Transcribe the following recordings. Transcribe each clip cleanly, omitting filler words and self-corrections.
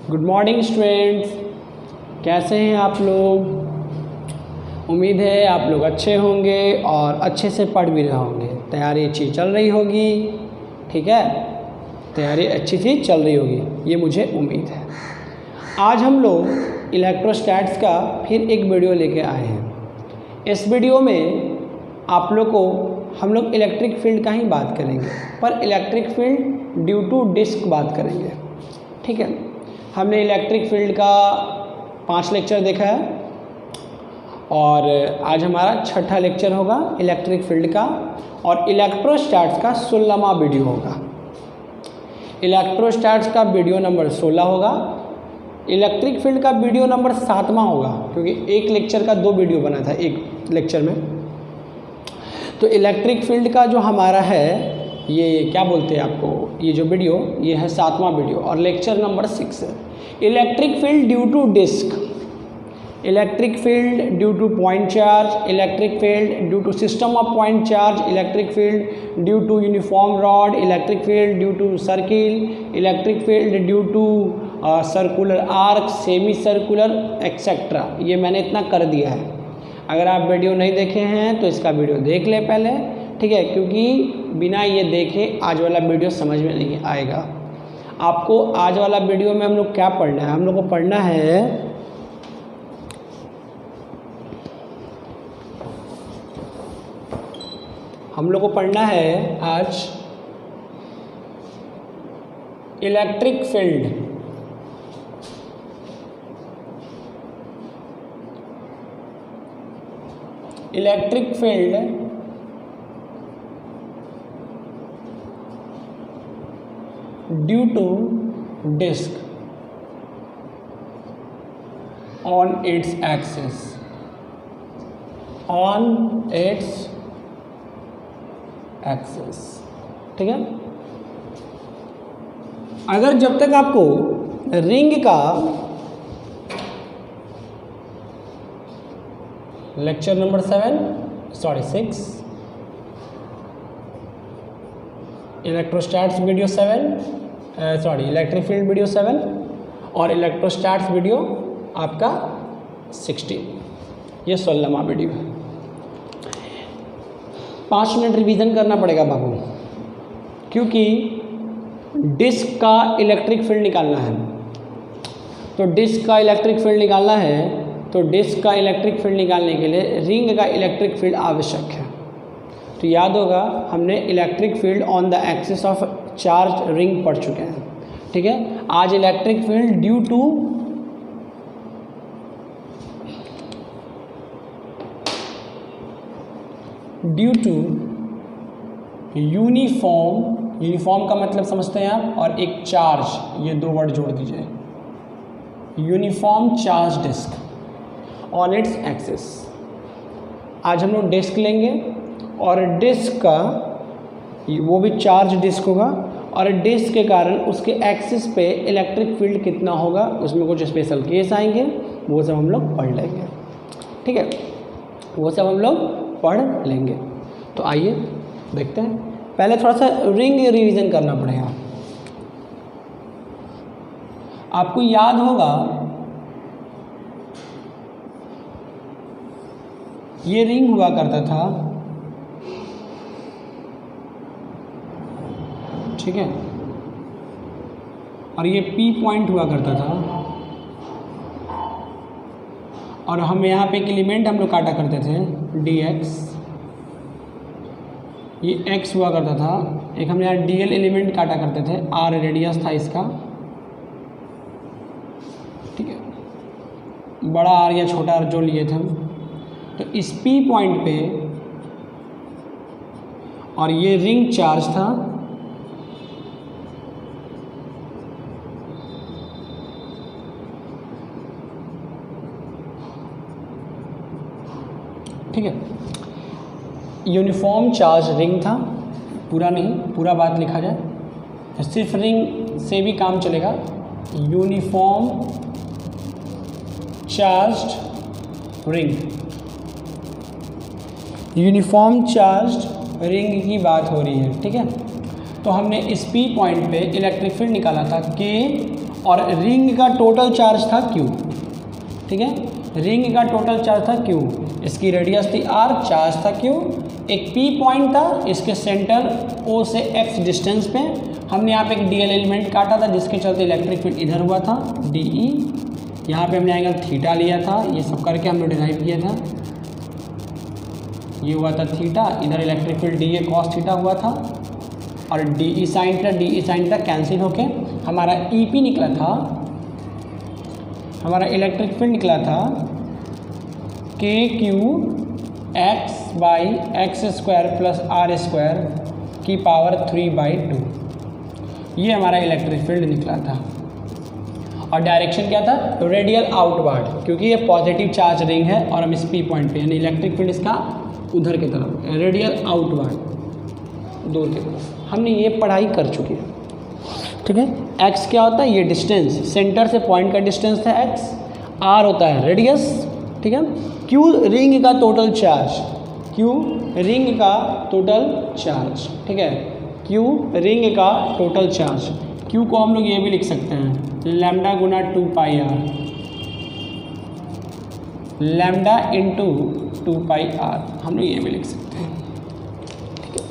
Good morning students, कैसे हैं आप लोग। उम्मीद है आप लोग अच्छे होंगे और अच्छे से पढ़ भी रहे होंगे। तैयारी अच्छी चल रही होगी, ठीक है। तैयारी अच्छी सी चल रही होगी, ये मुझे उम्मीद है। आज हम लोग इलेक्ट्रोस्टैट्स का फिर एक वीडियो लेके आए हैं। इस वीडियो में आप लोग को हम लोग इलेक्ट्रिक फील्ड का ही बात करेंगे, पर electric field due to disc बात करेंगे, ठीक है। हमने इलेक्ट्रिक फील्ड का 5 लेक्चर देखा है और आज हमारा छठा लेक्चर होगा इलेक्ट्रिक फील्ड का, और इलेक्ट्रोस्टैट्स का 16वां वीडियो होगा। इलेक्ट्रोस्टैट्स का वीडियो नंबर 16 होगा, इलेक्ट्रिक फील्ड का वीडियो नंबर 7वां होगा, क्योंकि एक लेक्चर का 2 वीडियो बना था एक लेक्चर में। तो इलेक्ट्रिक फील्ड का जो हमारा है, ये क्या बोलते हैं आपको, ये जो वीडियो ये है 7वां वीडियो और लेक्चर नंबर 6 है। Electric field due to disc, electric field due to point charge, electric field due to system of point charge, electric field due to uniform rod, electric field due to circle, electric field due to circular arc, semi circular etcetera. ये मैंने इतना कर दिया है। अगर आप video नहीं देखे हैं तो इसका वीडियो देख लें पहले, ठीक है, क्योंकि बिना ये देखे आज वाला वीडियो समझ में नहीं आएगा। आपको आज वाला वीडियो में हम लोग क्या पढ़ना है, हम लोग को पढ़ना है आज electric field, electric field due to disc on its axis, ठीक है। अगर जब तक आपको रिंग का lecture number 6 electrostatics video 7 electric field video 7 और इलेक्ट्रोस्टैट्स वीडियो आपका 16, ये 16वां वीडियो है। 5 मिनट रिवीजन करना पड़ेगा बाबू, क्योंकि डिस्क का इलेक्ट्रिक फील्ड निकालना है। तो डिस्क का इलेक्ट्रिक फील्ड निकालना है, तो डिस्क का इलेक्ट्रिक फील्ड निकालने के लिए रिंग का इलेक्ट्रिक फील्ड आवश्यक है। तो याद होगा हमने electric field on the axis of charge ring पढ़ चुके हैं, ठीक है। आज electric field due to uniform का मतलब समझते हैं आप, और एक चार्ज, ये 2 वर्ड जोड़ दीजिए, uniform charge disk on its axis. आज हम लोग डिस्क लेंगे और डिस्क का वो भी चार्ज डिस्क होगा, और डिस्क के कारण उसके एक्सिस पे इलेक्ट्रिक फील्ड कितना होगा, उसमें कुछ स्पेशल केस आएंगे, वो सब हम लोग पढ़ लेंगे, ठीक है। वो सब हम लोग पढ़ लेंगे। तो आइए देखते हैं। पहले थोड़ा सा रिंग रिवीजन करना पड़ेगा। आपको याद होगा ये रिंग हुआ करता था, ठीक है, और ये P पॉइंट हुआ करता था, और हम यहाँ पे एक एलिमेंट हम लोग काटा करते थे dx, ये x हुआ करता था। एक हम यहाँ dl एलिमेंट काटा करते थे, r रेडियस था इसका, ठीक है, बड़ा r या छोटा r जो लिए थे हम। तो इस P पॉइंट पे, और ये रिंग चार्ज था, ठीक है। यूनिफॉर्म चार्ज रिंग था, पूरा नहीं, पूरा बात लिखा जाए तो सिर्फ रिंग से भी काम चलेगा। Uniform charged ring, uniform charged ring की बात हो रही है, ठीक है। तो हमने इस P पॉइंट पे इलेक्ट्रिक फील्ड निकाला था K, और रिंग का टोटल चार्ज था Q, ठीक है, रिंग का टोटल चार्ज था Q, इसकी रेडियस थी R, चार्ज था Q, एक P पॉइंट था, इसके सेंटर O से X डिस्टेंस पे हमने यहाँ पे एक DL एलिमेंट काटा था जिसके चलते इलेक्ट्रिक फील्ड इधर हुआ था DE, यहाँ पे हमने एंगल थीटा लिया था, ये सब करके हमने डिराइव किया था, ये हुआ था थीटा, इधर electric field DA cos theta हुआ था और DE sin थीटा कैंसिल होके हमारा EP निकला था, हमारा इलेक्ट्रिक फील्ड निकला था KQ x/x² + r² की पावर 3/2, ये हमारा इलेक्ट्रिक फील्ड निकला था। और डायरेक्शन क्या था, रेडियल आउटवर्ड, क्योंकि ये पॉजिटिव चार्ज रिंग है और हम इस P पॉइंट पे, यानी इलेक्ट्रिक फील्ड इसका उधर की तरफ, रेडियल आउटवर्ड, दूर की तरफ। हमने ये पढ़ाई कर चुके हैं, ठीक है। x क्या होता है, ये डिस्टेंस, सेंटर से पॉइंट का डिस्टेंस था x, r होता है रेडियस, ठीक है। q रिंग का टोटल चार्ज, q रिंग का टोटल चार्ज, ठीक है, q रिंग का टोटल चार्ज, q को हम लोग ये भी लिख सकते हैं लैम्डा गुना 2πr, लैम्डा इंटू 2πr, हम लोग ये भी लिख सकते हैं, ठीक है।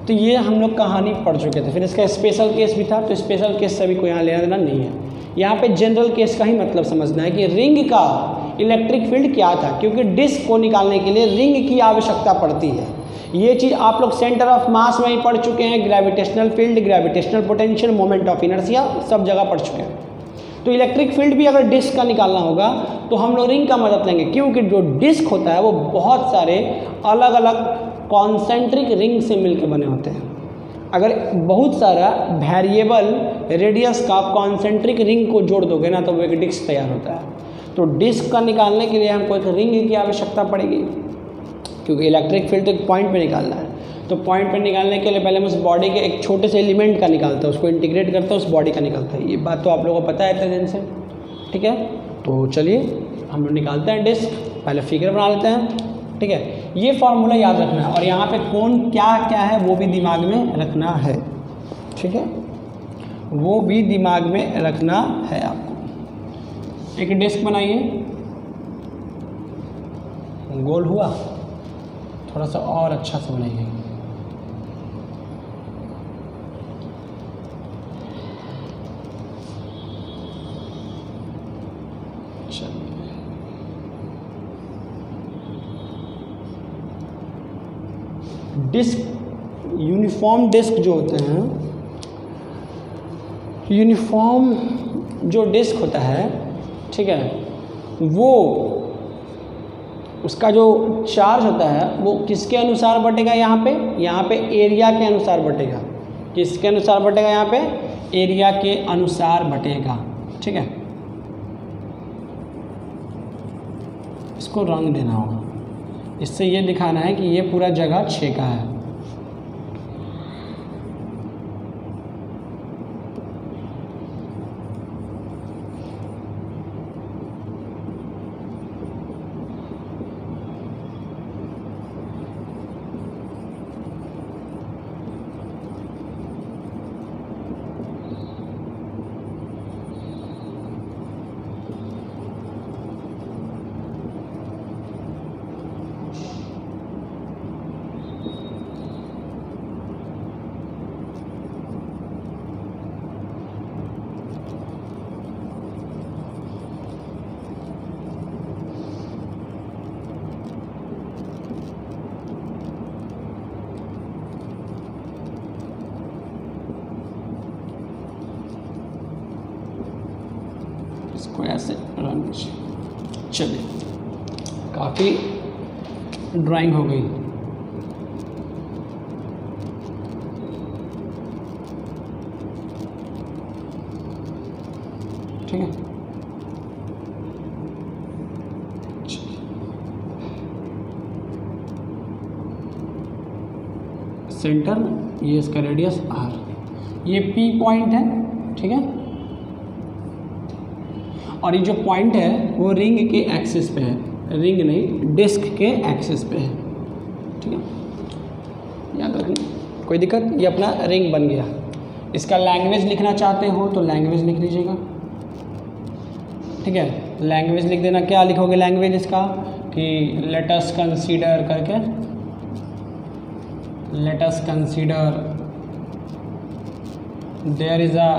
तो ये हम लोग कहानी पढ़ चुके थे। फिर इसका स्पेशल केस भी था, तो स्पेशल केस से भी कोई यहाँ लेना देना नहीं है। यहाँ पे जनरल केस का ही मतलब समझना है कि रिंग का इलेक्ट्रिक फील्ड क्या था, क्योंकि डिस्क को निकालने के लिए रिंग की आवश्यकता पड़ती है। ये चीज़ आप लोग सेंटर ऑफ मास में ही पढ़ चुके हैं, gravitational field, gravitational potential, moment of inertia, सब जगह पढ़ चुके हैं। तो इलेक्ट्रिक फील्ड भी अगर डिस्क का निकालना होगा तो हम लोग रिंग का मदद लेंगे, क्योंकि जो डिस्क होता है वो बहुत सारे अलग अलग कॉन्सेंट्रिक रिंग से मिलकर बने होते हैं। अगर बहुत सारा वेरिएबल रेडियस का कॉन्सेंट्रिक रिंग को जोड़ दोगे ना तो वो एक डिस्क तैयार होता है। तो डिस्क का निकालने के लिए हमको एक रिंग की आवश्यकता पड़ेगी, क्योंकि इलेक्ट्रिक फील्ड तो एक पॉइंट पे निकालना है। तो पॉइंट पे निकालने के लिए पहले हम उस बॉडी के एक छोटे से एलिमेंट का निकालते हैं, उसको इंटीग्रेट करते हैं, उस बॉडी का निकालता है। ये बात तो आप लोगों को पता है इतने दिन से, ठीक है। तो चलिए हम लोग निकालते हैं डिस्क, पहले फिगर बना लेते हैं, ठीक है। ये फार्मूला याद रखना है और यहाँ पे कौन क्या क्या है वो भी दिमाग में रखना है, ठीक है, वो भी दिमाग में रखना है आपको। एक डिस्क बनाइए, गोल हुआ, थोड़ा सा और अच्छा से बनाइए। डिस्क, यूनिफॉर्म डिस्क जो होते हैं, यूनिफॉर्म जो डिस्क होता है, ठीक है, वो उसका जो चार्ज होता है वो किसके अनुसार बटेगा, यहाँ पे एरिया के अनुसार बटेगा। किसके अनुसार बटेगा, यहाँ पे एरिया के अनुसार बटेगा, ठीक है। इसको रंग देना होगा, इससे ये दिखाना है कि ये पूरा जगह 6 का है। इसको ऐसे रन कीजिए। चलिए, काफ़ी ड्राइंग हो गई। ठीक है, सेंटर, ये इसका रेडियस r, ये P पॉइंट है, ठीक है। और ये जो पॉइंट है वो रिंग के एक्सिस पे है, रिंग नहीं डिस्क के एक्सिस पे है, ठीक है, याद रखना, कोई दिक्कत। ये अपना रिंग बन गया, इसका लैंग्वेज लिखना चाहते हो तो लैंग्वेज लिख लीजिएगा, ठीक है। लैंग्वेज लिख देना, क्या लिखोगे लैंग्वेज इसका कि लेट अस कंसीडर करके, let us consider there is a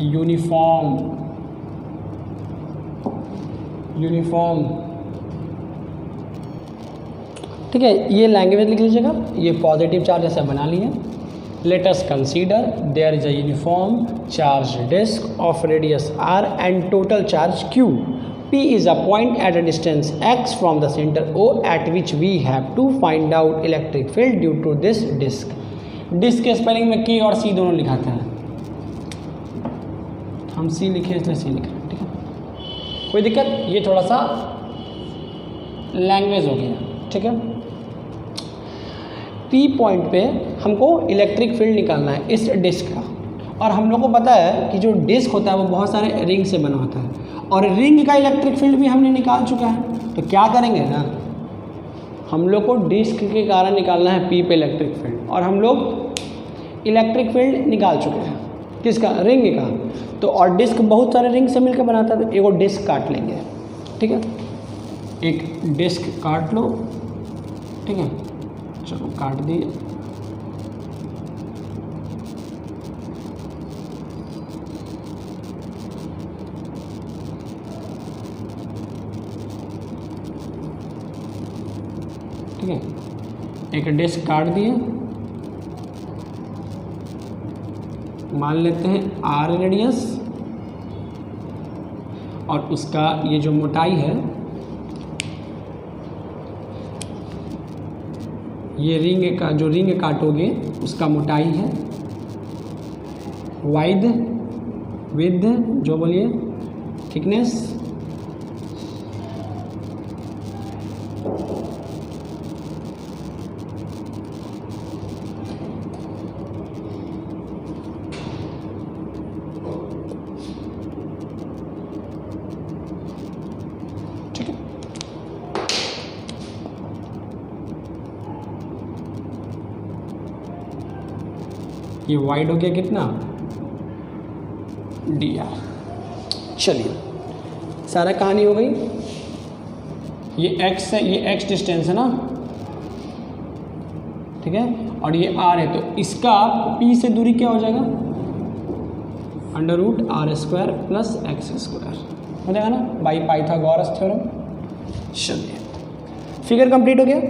uniform ठीक है, ये लैंग्वेज लिख लीजिएगा। ये पॉजिटिव चार्ज ऐसे बना लिए। Let us consider there is a uniform charge disk of radius r and total charge q. P is a point at a distance x from the center O at which we have to find out electric field due to this disk. Disk के spelling में K और C दोनों लिखाते हैं, हम C लिखे इसलिए C लिख रहे हैं, ठीक है, कोई दिक्कत। ये थोड़ा सा लैंग्वेज हो गया, ठीक है। P पॉइंट पे हमको इलेक्ट्रिक फील्ड निकालना है इस डिस्क का, और हम लोग को पता है कि जो डिस्क होता है वो बहुत सारे रिंग से बना होता है, और रिंग का इलेक्ट्रिक फील्ड भी हमने निकाल चुका है। तो क्या करेंगे ना, हम लोग को डिस्क के कारण निकालना है P पे इलेक्ट्रिक फील्ड, और हम लोग इलेक्ट्रिक फील्ड निकाल चुके हैं किसका, रिंग का। तो और डिस्क बहुत सारे रिंग से मिलकर बनाता है, तो एगो डिस्क काट लेंगे, ठीक है। एक डिस्क काट लो, ठीक है, चलो काट दिए। ठीक है, एक डिस्क काट दिए, मान लेते हैं r रेडियस, और उसका ये जो मोटाई है, ये रिंग का जो रिंग काटोगे उसका मोटाई है, वाइड विड्थ जो बोलिए थिकनेस, ये वाइड हो गया कितना, dr। चलिए सारा कहानी हो गई। ये x है, ये x डिस्टेंस है ना, ठीक है, और ये r है, तो इसका p से दूरी क्या हो जाएगा, √r² प्लस x² हो जाएगा ना, बाई पाइथागोरस थ्योरम। चलिए फिगर कंप्लीट हो गया।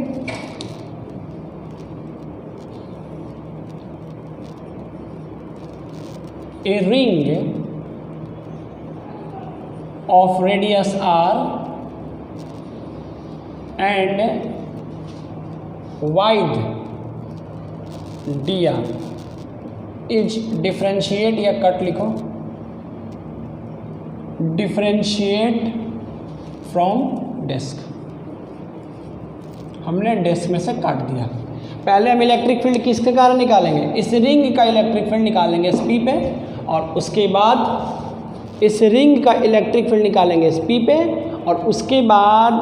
A ring of radius r and width dr is differentiate, या कट लिखो, differentiate from disk। हमने डिस्क में से काट दिया। पहले हम इलेक्ट्रिक फील्ड किसके कारण निकालेंगे, इस रिंग का इलेक्ट्रिक फील्ड निकालेंगे इस P पे, और उसके बाद इस रिंग का इलेक्ट्रिक फील्ड निकालेंगे इस P पे, और उसके बाद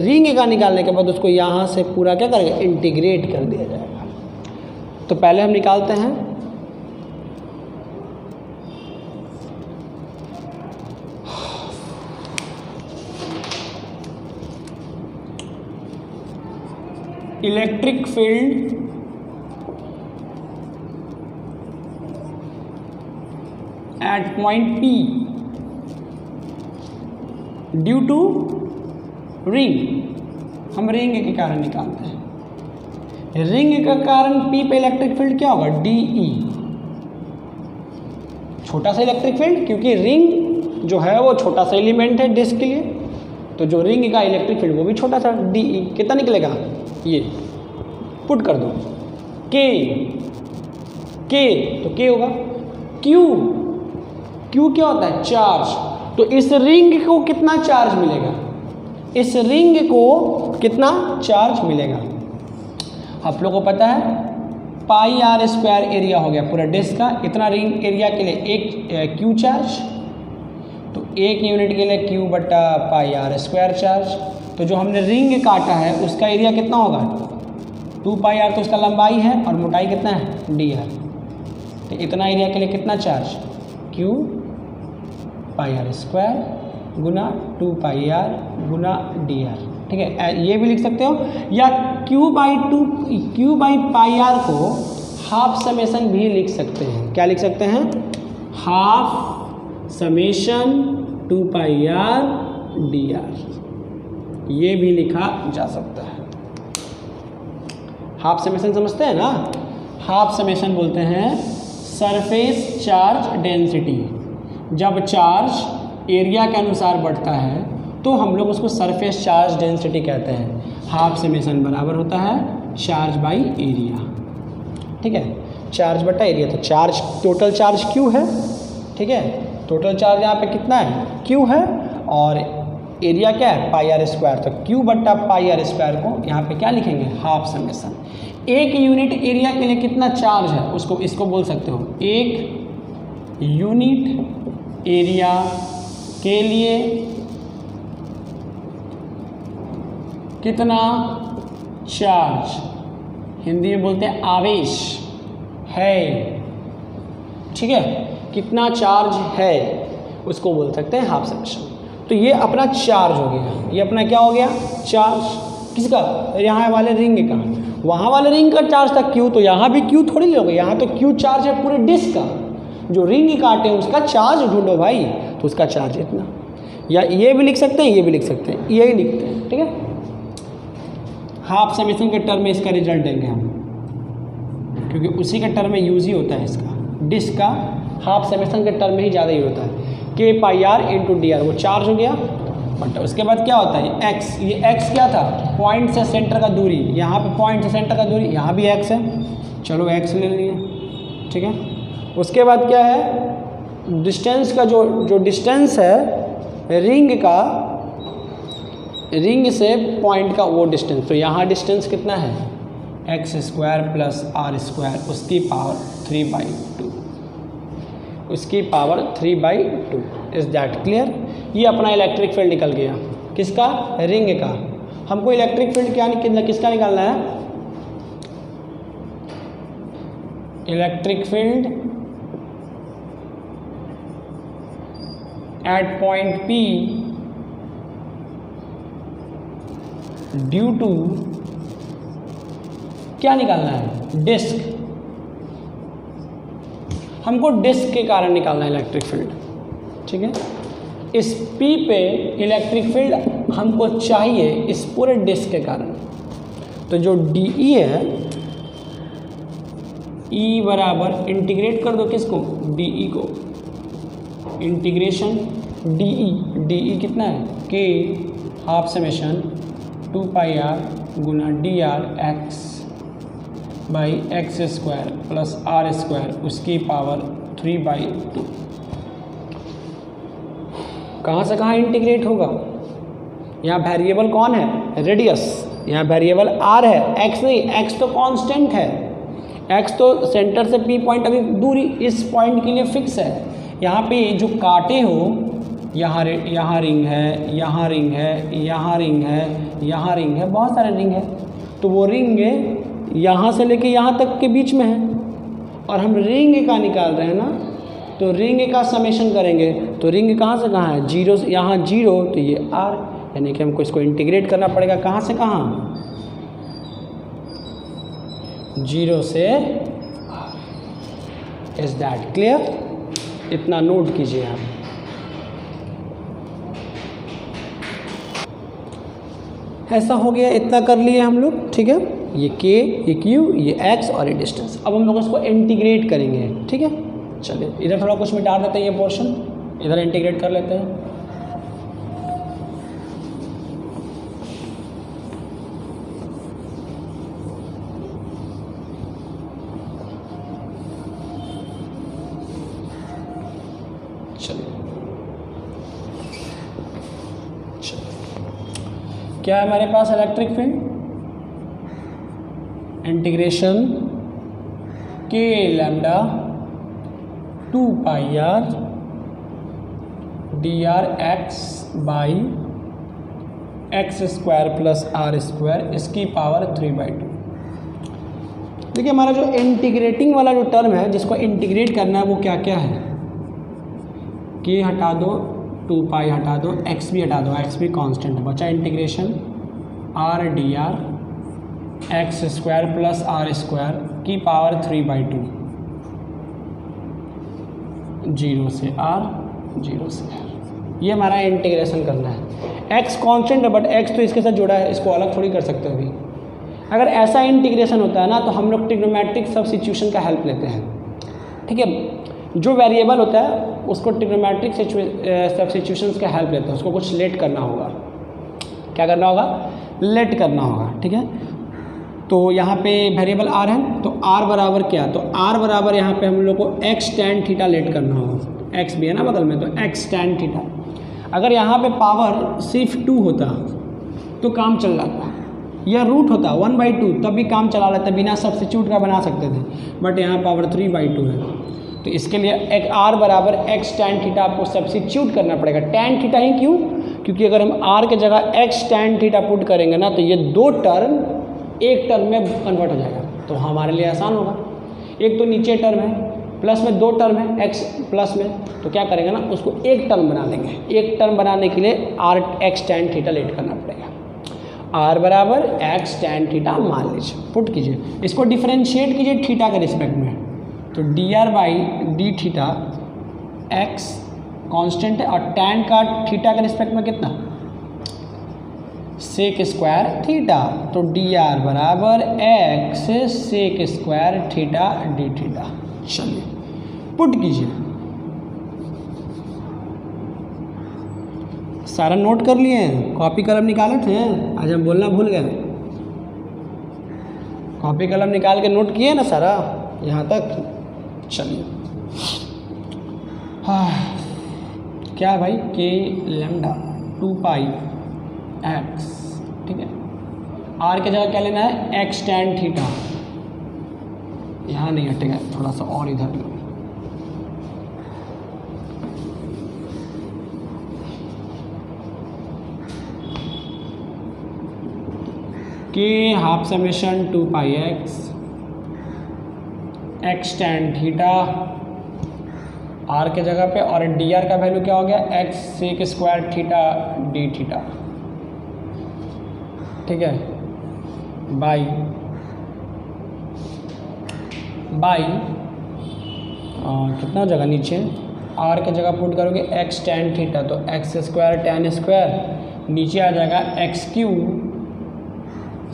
रिंग का निकालने के बाद उसको यहाँ से पूरा क्या करेंगे, इंटीग्रेट कर दिया जाएगा। तो पहले हम निकालते हैं electric field at point P due to ring. हम रिंग के कारण निकालते हैं। रिंग का कारण P पे इलेक्ट्रिक फील्ड क्या होगा, DE, छोटा सा इलेक्ट्रिक फील्ड, क्योंकि रिंग जो है वो छोटा सा एलिमेंट है डिस्क के लिए, तो जो रिंग का इलेक्ट्रिक फील्ड वो भी छोटा सा DE। कितना निकलेगा, ये पुट कर दो, K तो K होगा, Q क्या होता है, चार्ज। तो इस रिंग को कितना चार्ज मिलेगा, इस रिंग को कितना चार्ज मिलेगा, आप लोगों को पता है πr² एरिया हो गया पूरा डिस्क का। इतना रिंग एरिया के लिए एक Q चार्ज, तो एक यूनिट के लिए Q बटा πr² चार्ज। तो जो हमने रिंग काटा है उसका एरिया कितना होगा, 2πr, तो उसका लंबाई है, और मोटाई कितना है, dr। तो इतना एरिया के लिए कितना charge, Q pi R square गुना 2 पाई आर गुना डी आर। ठीक है, ये भी लिख सकते हो, या क्यू बाई पाई आर को हाफ समेशन भी लिख सकते हैं। क्या लिख सकते हैं, half summation 2 pi R D R, ये भी लिखा जा सकता है। हाफ समेशन समझते हैं ना, हाफ समेशन बोलते हैं सरफेस चार्ज डेंसिटी। जब चार्ज एरिया के अनुसार बढ़ता है तो हम लोग उसको सरफेस चार्ज डेंसिटी कहते हैं। हाफ समेशन बराबर होता है चार्ज बाई एरिया। ठीक है, चार्ज बटा एरिया, तो चार्ज टोटल चार्ज क्यू है। ठीक है, टोटल चार्ज यहाँ पे कितना है, क्यू है, और एरिया क्या है, पाई आर स्क्वायर। तो क्यू बट्टा पाई आर स्क्वायर को यहाँ पे क्या लिखेंगे, हाफ समेशन। एक यूनिट एरिया के लिए कितना चार्ज है उसको, इसको बोल सकते हो, एक यूनिट एरिया के लिए कितना चार्ज, हिंदी में बोलते हैं आवेश है। ठीक है, कितना चार्ज है उसको बोल सकते हैं हाफ समेशन। तो ये अपना चार्ज हो गया, ये अपना क्या हो गया, चार्ज। किसका, यहाँ वाले रिंग का। वहाँ वाले रिंग का चार्ज था क्यू, तो यहाँ भी क्यू थोड़ी लोगे, यहाँ तो क्यू चार्ज है पूरे डिस्क का। जो रिंग काटे हैं उसका चार्ज ढूंढो भाई, तो उसका चार्ज इतना। या ये भी लिख सकते हैं, ये भी लिख सकते हैं, यही लिखते हैं। ठीक है, हाफ समेशन के टर्म में इसका रिजल्ट देंगे हम, क्योंकि उसी के टर्म में यूज ही होता है इसका। डिस्क का हाफ समेशन के टर्म में ही ज़्यादा ही होता है। के पाई आर इंटू डी आर, वो चार्ज हो गया। बट उसके बाद क्या होता है, एक्स, ये एक्स क्या था, पॉइंट से सेंटर का दूरी। यहाँ पे पॉइंट से सेंटर का दूरी, यहाँ भी एक्स है, चलो एक्स ले लिए। ठीक है, उसके बाद क्या है, डिस्टेंस का जो डिस्टेंस है रिंग का, रिंग से पॉइंट का वो डिस्टेंस, तो यहाँ डिस्टेंस कितना है, X square plus R square, उसकी पावर 3/2, उसकी पावर 3/2। Is that clear. ये अपना इलेक्ट्रिक फील्ड निकल गया, किसका, रिंग का। हमको इलेक्ट्रिक फील्ड क्या किसका निकालना है, electric field at point P due to, क्या निकालना है, डिस्क। हमको डिस्क के कारण निकालना है इलेक्ट्रिक फील्ड। ठीक है, इस P पे इलेक्ट्रिक फील्ड हमको चाहिए इस पूरे डिस्क के कारण। तो जो DE है, E बराबर, इंटीग्रेट कर दो किसको, DE को, इंटीग्रेशन DE कितना है, K half summation 2 pi R गुना D R X by X square plus R square, उसकी पावर 3/2। कहाँ से कहाँ इंटीग्रेट होगा, यहाँ वेरिएबल कौन है, रेडियस, यहाँ वेरिएबल आर है, एक्स नहीं, एक्स तो कांस्टेंट है, एक्स तो सेंटर से P पॉइंट अभी दूरी इस पॉइंट के लिए फिक्स है। यहाँ पे जो काटे हो, यहाँ रिंग है, यहाँ रिंग है, यहाँ रिंग है, यहाँ रिंग है, बहुत सारे रिंग है। तो वो रिंग यहाँ से लेके यहाँ तक के बीच में है, और हम रिंग का निकाल रहे हैं ना, तो रिंग का समेशन करेंगे। तो रिंग कहाँ से कहाँ है, जीरो से, यहाँ जीरो, तो ये आर, यानी कि हमको इसको इंटीग्रेट करना पड़ेगा कहाँ से कहाँ, जीरो से आर। इज दैट क्लियर, इतना नोट कीजिए आप। ऐसा हो गया, इतना कर लिए हम लोग। ठीक है, ये K, ये Q, ये X और ये डिस्टेंस। अब हम लोग इसको इंटीग्रेट करेंगे। ठीक है, चलिए इधर थोड़ा कुछ मिटा देते हैं, ये पोर्शन इधर इंटीग्रेट कर लेते हैं। चलिए, क्या है हमारे पास electric field, integration K lambda 2 pi R D R X by X square plus R square, इसकी पावर 3/2। देखिए हमारा जो इंटीग्रेटिंग वाला जो टर्म है जिसको इंटीग्रेट करना है वो क्या क्या है, के हटा दो, 2 पाई हटा दो, एक्स भी हटा दो, एक्स भी कांस्टेंट है, बचा integration R D R X square plus R square की पावर 3/2, 0 से आर 0 से आर, ये हमारा इंटीग्रेशन करना है। एक्स कांस्टेंट है बट एक्स तो इसके साथ जुड़ा है, इसको अलग थोड़ी कर सकते हो अभी। अगर ऐसा इंटीग्रेशन होता है ना तो हम लोग ट्रिग्नोमेट्रिक सब्स्टिट्यूशन का हेल्प लेते हैं, ठीक है। जो वेरिएबल होता है उसको ट्रिग्नोमेट्रिक सब्स्टिट्यूशंस का हेल्प लेते हैं, उसको कुछ लेट करना होगा, क्या करना होगा, लेट करना होगा, ठीक है। तो यहाँ पे वेरिएबल आर है तो आर बराबर क्या, तो आर बराबर यहाँ पे हम लोग को एक्स टैन थीटा लेट करना होगा, एक्स भी है ना बगल में तो एक्स टैन थीटा। अगर यहाँ पे पावर सिर्फ 2 होता तो काम चल जाता, या रूट होता 1/2 तब भी काम चला लेता, बिना सब्स्टिट्यूट का बना सकते थे, बट यहाँ पावर 3/2 है। तो इसके लिए एक आर बराबर एक्स टैन थीटा आपको सब्स्टिट्यूट करना पड़ेगा। टैन थीटा ही क्यों, क्योंकि अगर हम आर के जगह एक्स टैन थीटा पुट करेंगे ना तो ये 2 टर्म एक टर्म में कन्वर्ट हो जाएगा, तो हमारे लिए आसान होगा। एक तो नीचे टर्म है, प्लस में 2 टर्म है एक्स प्लस में, तो क्या करेंगे ना उसको एक टर्म बना देंगे। एक टर्म बनाने के लिए R X tan theta let करना पड़ेगा। आर बराबर एक्स टैन थीटा मान लीजिए, पुट कीजिए, इसको डिफरेंशिएट कीजिए थीटा के रिस्पेक्ट में, तो D R by D theta X constant है और टैन का थीटा के रिस्पेक्ट में कितना, सेक स्क्वायर थीटा, तो डी आर बराबर X sec square theta D theta. चलिए पुट कीजिए, सारा नोट कर लिए हैं, कॉपी कलम निकाले थे, आज हम बोलना भूल गए, कॉपी कलम निकाल के नोट किए ना सारा यहाँ तक। चलिए हाँ क्या है भाई, के लैम्डा 2 पाई एक्स, ठीक है। आर के जगह क्या लेना है, एक्स टैन थीटा, यहाँ नहीं हटेगा, थोड़ा सा और इधर लो, K half summation 2 pi X X tan theta R के जगह पे, और डी आर का वैल्यू क्या हो गया, X sec square theta D theta, ठीक है, बाई कितना जगह नीचे आर के जगह पुट करोगे एक्स टैन थीटा, तो एक्स स्क्वायर टैन स्क्वायर, नीचे आ जाएगा X cube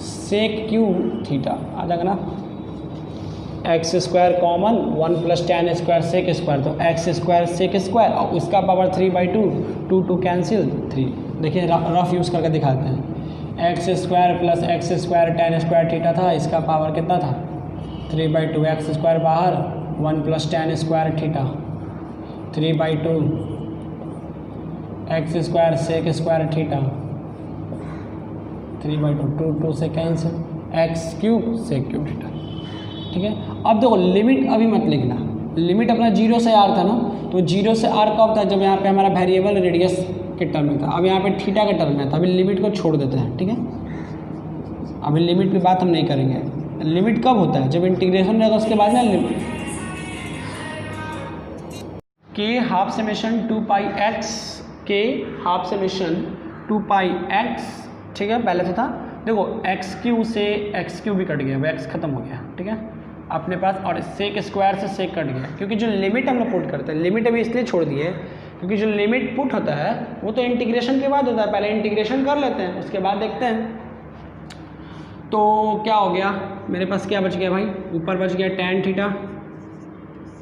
sec cube theta, आ जाएगा ना, X square common 1 plus tan square sec square, तो एक्स स्क्वायर सेक स्क्वायर और उसका पावर 3/2, 2 कैंसिल 3। देखिए रफ यूज़ करके दिखाते हैं, x square plus x square tan square theta था, इसका पावर कितना था 3/2, एक्स स्क्वायर बाहर 1 plus tan square theta 3/2, X square sec square theta 3/2, 2 से cancel, X cube sec cube theta, ठीक है। अब देखो लिमिट अभी मत लिखना, लिमिट अपना 0 से r था ना, तो 0 से r कब था, जब यहाँ पे हमारा वेरिएबल रेडियस के टर्म में था, अब यहाँ पे थीटा के टर्म में था, अभी लिमिट को छोड़ देते हैं, ठीक है। अभी लिमिट की बात हम नहीं करेंगे, लिमिट कब होता है, जब इंटीग्रेशन रहेगा उसके बाद ना लिमिट, के हाफ समेशन 2 पाई एक्स, के हाफ समेशन 2 पाई एक्स, ठीक है, पहले से था। देखो एक्स क्यू से एक्स क्यू भी कट गया, अब एक्स खत्म हो गया, ठीक है अपने पास, और सेक स्क्वायर से सेक कट गया, क्योंकि जो लिमिट हम लोग पुट करते हैं, लिमिट अभी इसलिए छोड़ दिए क्योंकि जो लिमिट पुट होता है वो तो इंटीग्रेशन के बाद होता है, पहले इंटीग्रेशन कर लेते हैं उसके बाद देखते हैं। तो क्या हो गया मेरे पास, क्या बच गया भाई, ऊपर बच गया टैन थीटा,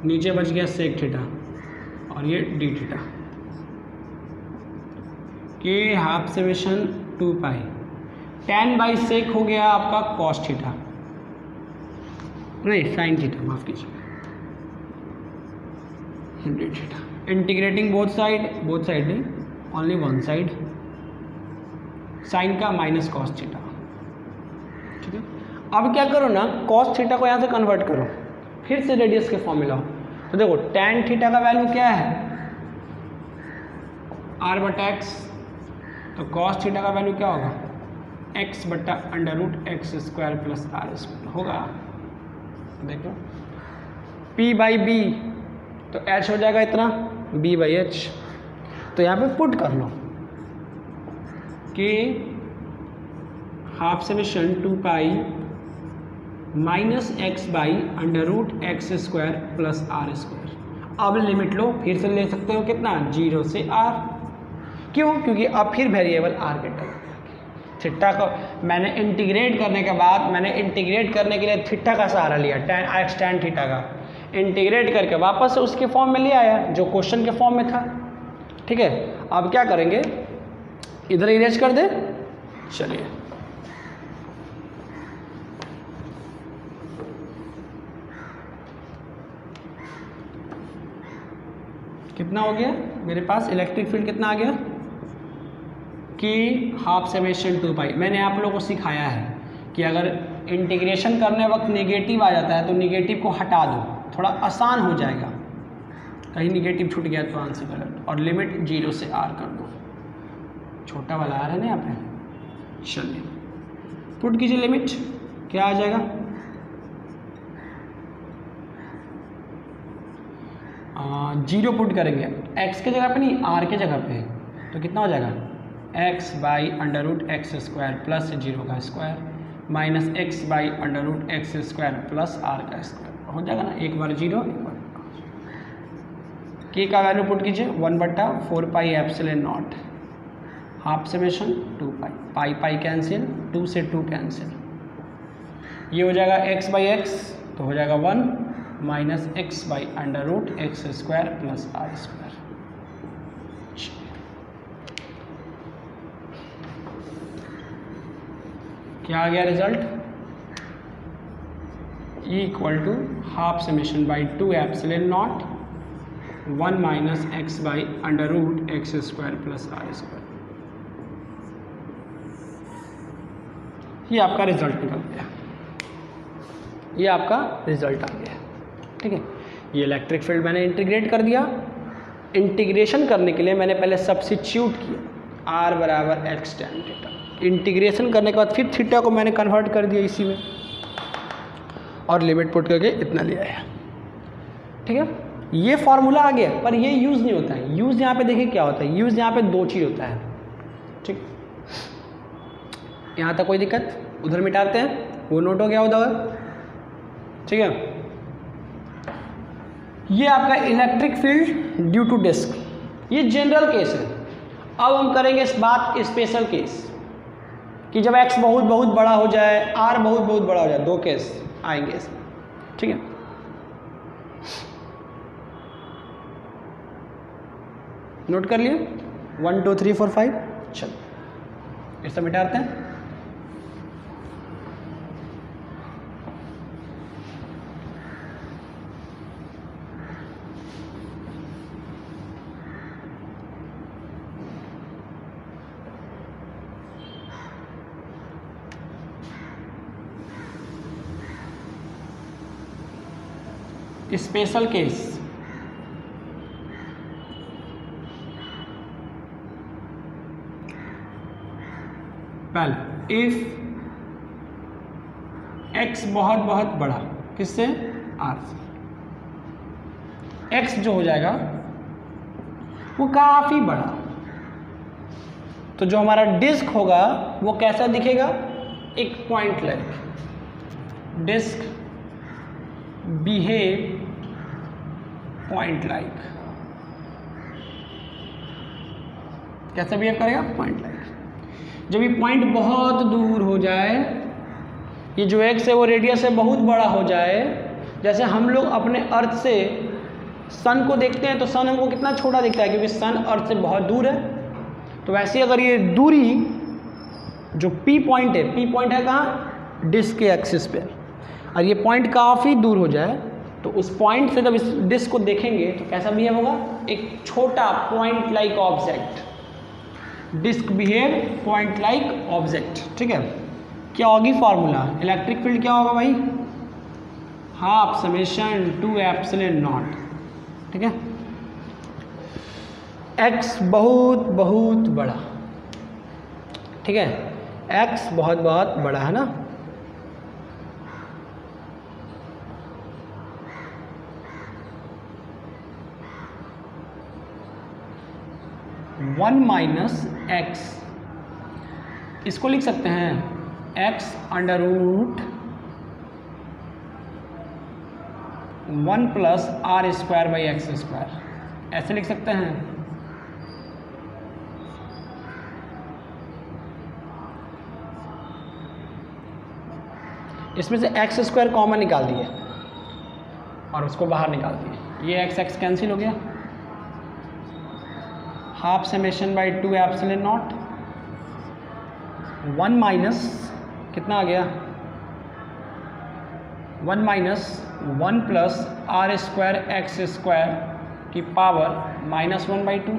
नीचे बच गया सेक थीटा, और ये D theta, K half summation 2 pi, tan by sec हो गया आपका कॉस थीटा, नहीं साइन थीटा, माफ कीजिए, D theta, integrating both side नहीं, ओनली वन साइड, साइन का माइनस कॉस थीटा, ठीक है। अब क्या करो ना, कॉस थीटा को यहाँ से कन्वर्ट करो, फिर से रेडियस के फॉर्म में लाओ, तो देखो टैन थीटा का वैल्यू क्या है, r/x, तो कॉस थीटा का वैल्यू क्या होगा, x/√x² + r² होगा, देखो P बाई बी तो H हो जाएगा इतना B बाई एच। तो यहाँ पे पुट कर लो कि half summation 2 pi minus X by under root X square plus R square. अब लिमिट लो, फिर से ले सकते हो कितना 0 से r। क्यों? क्योंकि अब फिर वेरिएबल r के टर्म थीटा को मैंने इंटीग्रेट करने के बाद मैंने इंटीग्रेट करने के लिए थीटा का सहारा लिया, tan थीटा का इंटीग्रेट करके वापस से उसके फॉर्म में ले आया जो क्वेश्चन के फॉर्म में था। ठीक है, अब क्या करेंगे, इधर इरेज कर दे। चलिए कितना हो गया मेरे पास इलेक्ट्रिक फील्ड कितना आ गया कि हाफ समेशन 2 पाई। मैंने आप लोगों को सिखाया है कि अगर इंटीग्रेशन करने वक्त नेगेटिव आ जाता है तो नेगेटिव को हटा दो, थोड़ा आसान हो जाएगा। कहीं नेगेटिव छूट गया तो आंसर गलत। और लिमिट 0 से r कर दो, छोटा वाला r है ना यहाँ पे। चलिए पुट कीजिए लिमिट, क्या आ जाएगा 0 पुट करेंगे x के जगह पे नहीं r के जगह पे, तो कितना हो जाएगा x by under root X square plus 0 का square minus X by under root X square plus r का स्क्वायर हो जाएगा ना। एक बार 0 एक बार k का वैल्यू पुट कीजिए 1/4 pi epsilon naught half summation 2 pi, pi pi cancel, 2 से 2 कैंसिल, ये हो जाएगा x बाई एक्स तो हो जाएगा 1 minus X by under root X square plus R square. क्या आ गया result, E equal to half summation by 2 epsilon naught 1 minus X by under root X square plus R square. ये आपका result निकल गया, ये आपका रिजल्ट आ गया। ठीक है, ये इलेक्ट्रिक फील्ड मैंने इंटीग्रेट कर दिया। इंटीग्रेशन करने के लिए मैंने पहले सब्स्टिट्यूट किया r बराबर एक्स tan थीटा। इंटीग्रेशन करने के बाद फिर थीटा को मैंने कन्वर्ट कर दिया इसी में और लिमिट पुट करके इतना ले आया। ठीक है, ये फॉर्मूला आ गया, पर ये यूज़ नहीं होता है। यूज़ यहाँ पे देखिए क्या होता है, यूज़ यहाँ पे 2 चीज़ होता है। ठीक, यहाँ तक कोई दिक्कत, उधर मिटाते हैं, वो नोट हो गया उधर। ठीक है, ये आपका electric field due to disk, ये जनरल केस है। अब हम करेंगे इस बात स्पेशल केस कि जब x बहुत बहुत बड़ा हो जाए, r बहुत बहुत बड़ा हो जाए, 2 केस आएंगे इसमें। ठीक है, नोट कर लिए 1 2 3 4 5। चलो इसे मिटाते हैं। स्पेशल केस, पहले इफ x बहुत बहुत बड़ा, किससे r से, x जो हो जाएगा वो काफ़ी बड़ा, तो जो हमारा डिस्क होगा वो कैसा दिखेगा, एक point like. Disk behave point like, कैसा बिहेव करेगा, पॉइंट लाइक। जब ये पॉइंट बहुत दूर हो जाए, ये जो एक्स है वो रेडियस से बहुत बड़ा हो जाए, जैसे हम लोग अपने अर्थ से सन को देखते हैं तो सन हमको कितना छोटा दिखता है क्योंकि सन अर्थ से बहुत दूर है। तो वैसे अगर ये दूरी जो पी पॉइंट है कहाँ, डिस्क के एक्सिस पे, और ये पॉइंट काफ़ी दूर हो जाए तो उस पॉइंट से जब इस डिस्क को देखेंगे तो कैसा बिहेव होगा, एक छोटा point like object. Disk behave point like object. ठीक है, क्या होगी फॉर्मूला, इलेक्ट्रिक फील्ड क्या होगा भाई, हाफ समेशन 2 एप्सिलॉन नॉट। ठीक है, x बहुत बहुत बड़ा, ठीक है, x बहुत बहुत बड़ा है ना, 1 माइनस एक्स, इसको लिख सकते हैं x under root 1 plus R square by X square, ऐसे लिख सकते हैं। इसमें से एक्स स्क्वायर कॉमन निकाल दिए और उसको बाहर निकाल दिए, ये एक्स एक्स कैंसिल हो गया। Half summation by 2 epsilon naught 1 minus कितना आ गया 1 minus 1 plus R square X square की पावर -1/2,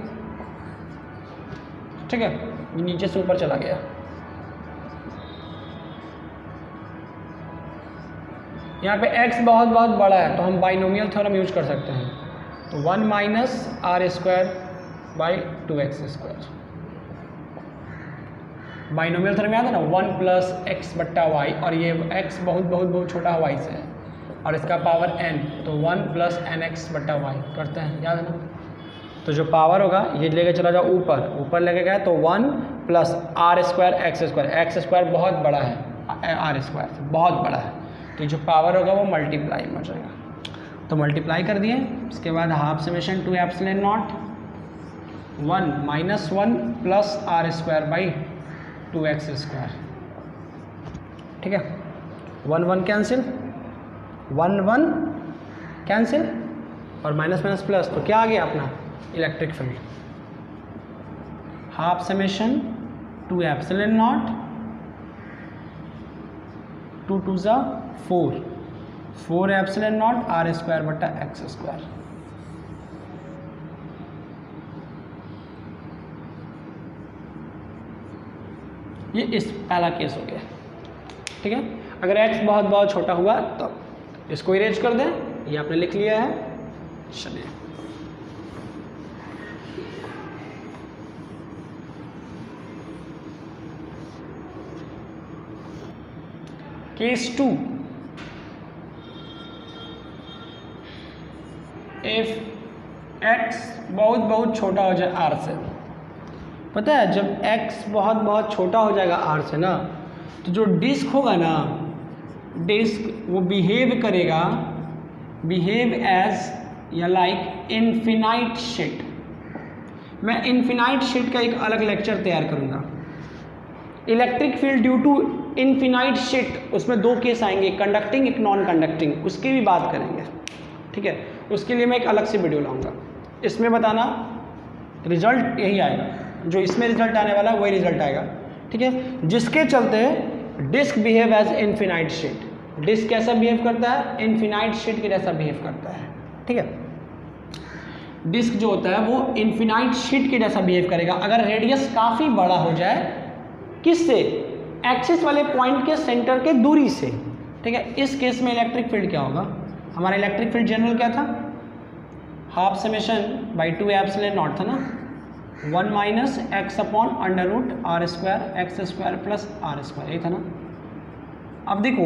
ठीक है, ये नीचे से ऊपर चला गया। यहाँ पे x बहुत बहुत बड़ा है तो हम बाइनोमियल थ्योरम यूज कर सकते हैं, तो 1 minus R square by 2x square. Binomial theorem याद है ना, 1 प्लस एक्स बट्टा वाई, और ये x बहुत बहुत बहुत छोटा y से है और इसका पावर n, तो 1 प्लस एन एक्स बट्टा वाई करते हैं, याद है ना। तो जो पावर होगा ये लेके चला जाओ ऊपर, ऊपर लेके गया तो 1 plus R square X square बहुत बड़ा है, आर स्क्वायर से बहुत बड़ा है, तो जो पावर होगा वो मल्टीप्लाई में हो जाएगा, तो मल्टीप्लाई कर दिए। इसके बाद half summation 2 epsilon naught 1 minus 1 plus R square by 2x square, ठीक है, 1 1 कैंसिल, 1 1 कैंसिल और माइनस माइनस प्लस, तो क्या आ गया अपना electric field. Half summation 2 epsilon naught 2 2 ज़ा 4 एप्सिलॉन नॉट आर स्क्वायर बट्टा एक्स स्क्वायर। ये इस पहला केस हो गया, ठीक है। अगर x बहुत बहुत छोटा हुआ तो इसको इरेज कर दें, ये आपने लिख लिया है। चलिए केस 2, इफ x बहुत बहुत छोटा हो जाए r से, पता है जब x बहुत बहुत छोटा हो जाएगा r से ना, तो जो डिस्क होगा ना, डिस्क वो बिहेव करेगा, बिहेव एज या लाइक इनफिनाइट शीट। मैं इनफिनाइट शीट का एक अलग लेक्चर तैयार करूँगा। Electric field due to infinite sheet, उसमें 2 केस आएंगे, कंडक्टिंग एक नॉन कंडक्टिंग, उसकी भी बात करेंगे, ठीक है। उसके लिए मैं एक अलग से वीडियो लाऊंगा। इसमें बताना रिजल्ट यही आएगा, जो इसमें रिजल्ट आने वाला है वही रिजल्ट आएगा, ठीक है। जिसके चलते disk behave as infinite sheet. Disk कैसा बिहेव करता है, इनफिनाइट शीट के जैसा बिहेव करता है, ठीक है। डिस्क जो होता है वो इनफिनाइट शीट के जैसा बिहेव करेगा अगर रेडियस काफ़ी बड़ा हो जाए, किससे, एक्सिस वाले पॉइंट के सेंटर के दूरी से, ठीक है। इस केस में इलेक्ट्रिक फील्ड क्या होगा, हमारा इलेक्ट्रिक फील्ड जनरल क्या था, half summation by 2 epsilon naught था ना, 1 minus X upon under root R square X square plus R square, यही था ना। अब देखो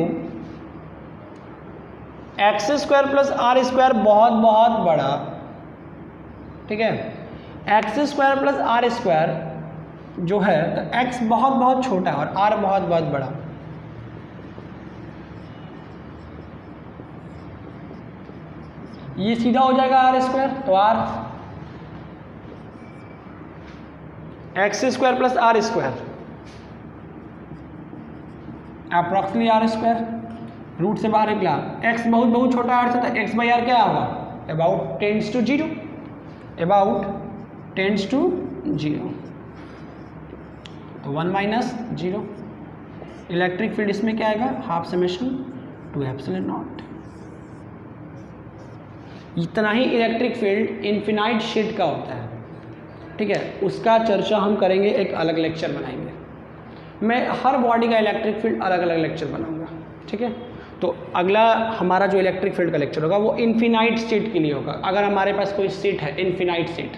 X square plus R square बहुत बहुत बड़ा, ठीक है, X square plus R square जो है, तो x बहुत बहुत छोटा और r बहुत बहुत बड़ा। ये सीधा हो जाएगा आर स्क्वायर, तो r X square plus R square approximately R square, root से बाहर निकला, x बहुत बहुत छोटा r से, तो x बाई आर क्या होगा, about tends to 0, about tends to 0, तो 1 माइनस 0। इलेक्ट्रिक फील्ड इसमें क्या आएगा, हाफ समेशन 2 एप्सिलॉन नॉट। इतना ही इलेक्ट्रिक फील्ड इनफिनाइट शीट का होता है, ठीक है। उसका चर्चा हम करेंगे, एक अलग लेक्चर बनाएंगे। मैं हर बॉडी का इलेक्ट्रिक फील्ड अलग अलग लेक्चर बनाऊंगा, ठीक है। तो अगला हमारा जो इलेक्ट्रिक फील्ड का लेक्चर होगा वो इनफिनाइट शीट के लिए होगा। अगर हमारे पास कोई शीट है इनफिनाइट शीट,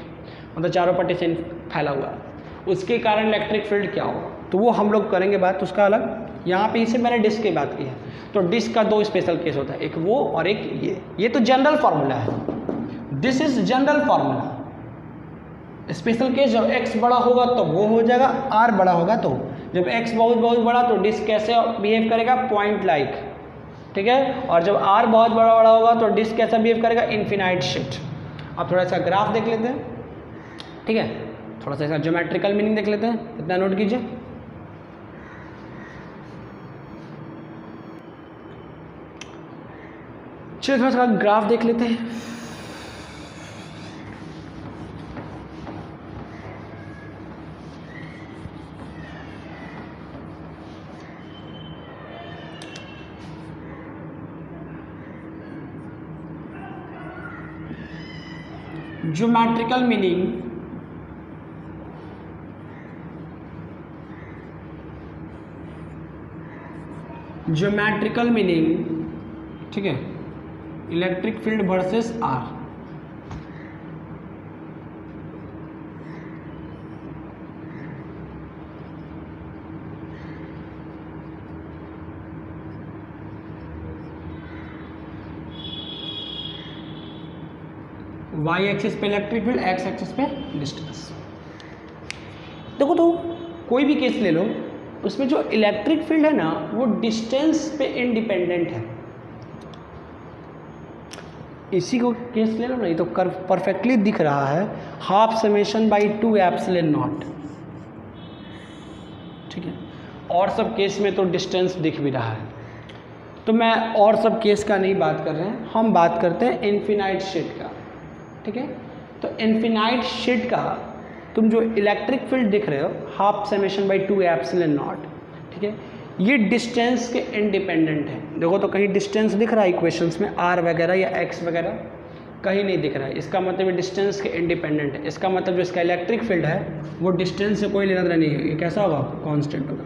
मतलब चारों पट्टी से फैला हुआ, उसके कारण इलेक्ट्रिक फील्ड क्या होगा, तो वो हम लोग करेंगे बात उसका अलग। यहाँ पे इसे मैंने डिस्क की बात की है, तो डिस्क का 2 स्पेशल केस होता है, एक वो और एक ये तो जनरल फार्मूला है, this is general formula, special case जब x बड़ा होगा तो वो हो जाएगा, r बड़ा होगा तो। जब x बहुत बहुत बड़ा तो डिस्क कैसे बिहेव करेगा, पॉइंट लाइक, ठीक है। और जब r बहुत बड़ा बड़ा होगा तो डिस्क कैसा बिहेव करेगा, इन्फिनाइट शिफ्ट। अब थोड़ा सा ग्राफ देख लेते हैं, ठीक है, थोड़ा सा इसका ज्योमेट्रिकल मीनिंग देख लेते हैं, इतना नोट कीजिए। चलिए थोड़ा सा ग्राफ देख लेते हैं। ज्योमेट्रिकल मीनिंग, ज्योमेट्रिकल मीनिंग, ठीक है, electric field versus R. Y axis पे इलेक्ट्रिक फील्ड, एक्स एक्सिस पे डिस्टेंस। देखो तो कोई भी केस ले लो, उसमें जो इलेक्ट्रिक फील्ड है ना वो डिस्टेंस पे इंडिपेंडेंट है। इसी को केस ले लो ना, ये तो कर्व परफेक्टली दिख रहा है, half summation by 2 epsilon not, ठीक है। और सब केस में तो डिस्टेंस दिख भी रहा है, तो मैं और सब केस का नहीं बात कर रहे हैं, हम बात करते हैं इन्फिनाइट शीट का, ठीक है। तो इन्फिनाइट शीट का तुम जो इलेक्ट्रिक फील्ड दिख रहे हो, half summation by 2 epsilon not, ठीक है, ये डिस्टेंस के इंडिपेंडेंट है। देखो तो कहीं डिस्टेंस दिख रहा है इक्वेशंस में, आर वगैरह या एक्स वगैरह, कहीं नहीं दिख रहा है। इसका मतलब ये डिस्टेंस के इंडिपेंडेंट है। इसका मतलब जो इसका इलेक्ट्रिक फील्ड है वो डिस्टेंस से कोई लेना देना नहीं है। ये कैसा होगा, कांस्टेंट होगा।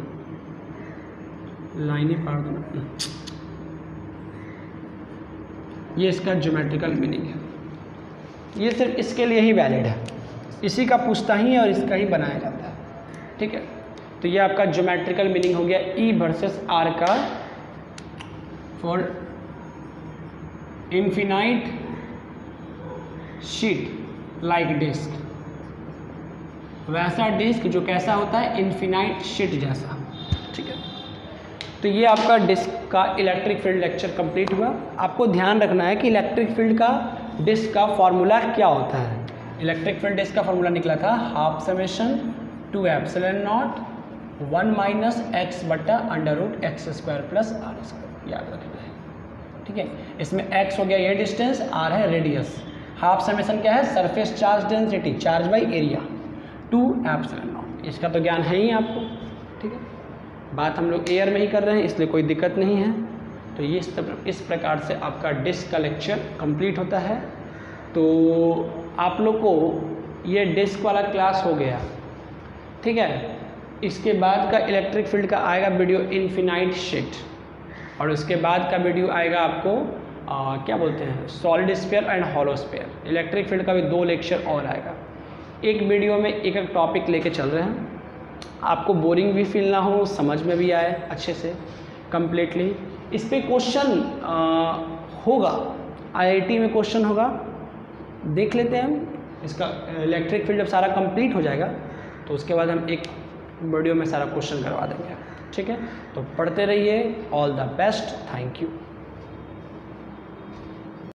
लाइन ही पार दो ना, ये इसका ज्योमेट्रिकल मीनिंग है। ये सिर्फ इसके लिए ही वैलिड है, इसी का पूछता ही है और इसका ही बनाया जाता है, ठीक है। तो ये आपका ज्योमेट्रिकल मीनिंग हो गया ई वर्सेस आर का for infinite sheet like disk. वैसा डिस्क जो कैसा होता है, इन्फिनाइट शीट जैसा, ठीक है। तो ये आपका डिस्क का इलेक्ट्रिक फील्ड लेक्चर कंप्लीट हुआ। आपको ध्यान रखना है कि इलेक्ट्रिक फील्ड का डिस्क का फॉर्मूला क्या होता है। इलेक्ट्रिक फील्ड डिस्क का फॉर्मूला निकला था half summation 2 epsilon naught 1 minus X बटा under root X square plus R square, याद रखना है, ठीक है। इसमें x हो गया ये डिस्टेंस, r है रेडियस, हाफ समेशन क्या है, surface charge density, charge by area, 2 epsilon not. इसका तो ज्ञान है ही आपको, ठीक है। बात हम लोग एयर में ही कर रहे हैं, इसलिए कोई दिक्कत नहीं है। तो ये इस प्रकार से आपका डिस्क का लेक्चर कंप्लीट होता है। तो आप लोग को ये डिस्क वाला क्लास हो गया, ठीक है। इसके बाद का इलेक्ट्रिक फील्ड का आएगा वीडियो इन्फिनाइट शीट, और उसके बाद का वीडियो आएगा आपको क्या बोलते हैं, solid sphere and hollow sphere. Electric field का भी 2 लेक्चर और आएगा। एक वीडियो में एक एक टॉपिक लेके चल रहे हैं, आपको बोरिंग भी फील ना हो, समझ में भी आए अच्छे से कम्प्लीटली। इस पर क्वेश्चन होगा, IIT में क्वेश्चन होगा, देख लेते हैं हम। इसका इलेक्ट्रिक फील्ड जब सारा कंप्लीट हो जाएगा तो उसके बाद हम एक वीडियो में सारा क्वेश्चन करवा देंगे, ठीक है। तो पढ़ते रहिए, all the best, thank you.